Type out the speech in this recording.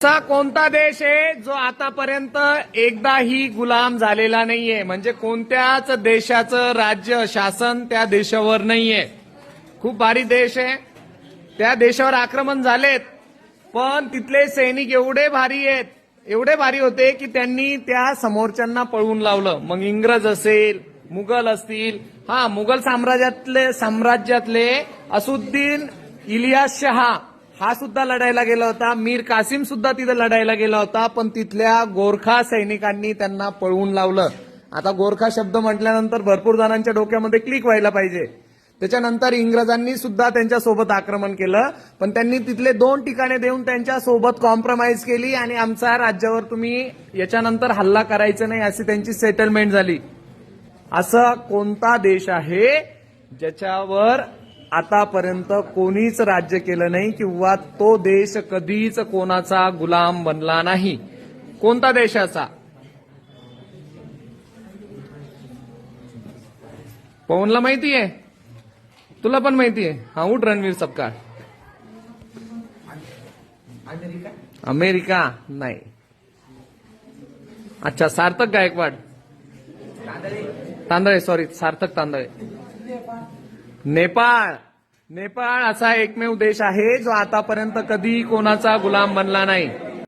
असा कोणता देश आहे जो आतापर्यंत एकदाही गुलाम झालेला नाहीये? म्हणजे कोणत्याच देशाचं राज्य शासन त्या देशावर नाहीये. खूप भारी देश आहे. त्या देशावर आक्रमण झालेत, पण तिथले सैनिक एवढे भारी आहेत, एवढे भारी होते की त्यांनी त्या समोरच्यांना पळवून लावलं. मग इंग्रज असेल, मुघल असतील, मुघल साम्राज्यातले असुद्दीन इलियास शहा हा सुद्धा लढायला गेला होता. मीर कासिम सुद्धा तिथे लढायला गेला होता, पण तिथल्या गोरखा सैनिकांनी त्यांना पळवून लावलं. आता गोरखा शब्द म्हटल्यानंतर भरपूर जणांच्या डोक्यामध्ये क्लिक व्हायला पाहिजे. त्याच्यानंतर इंग्रजांनी सुद्धा त्यांच्यासोबत आक्रमण केलं, पण त्यांनी तिथले 2 ठिकाणे देऊन त्यांच्यासोबत कॉम्प्रोमाइज केली आणि आमच्या राज्यावर तुम्ही याच्यानंतर हल्ला करायचा नाही अशी त्यांची सेटलमेंट झाली. असा कोणता देश आहे ज्याच्यावर आतापर्यंत कोणीच राज्य केलं नाही किंवा तो देश कधीच कोणाचा गुलाम बनला नाही? कोणता देशाचा? पवनला माहितीये? तुला पण माहितीये? उठ रणवीर सपकाळ. अमेरिका नाही. अच्छा, सार्थक गायकवाड. तांदळे, सॉरी, सार्थक तांदळे. नेपाळ. नेपाळ असा एकमेव देश आहे जो आतापर्यंत कधी कोणाचा गुलाम बनला नाही.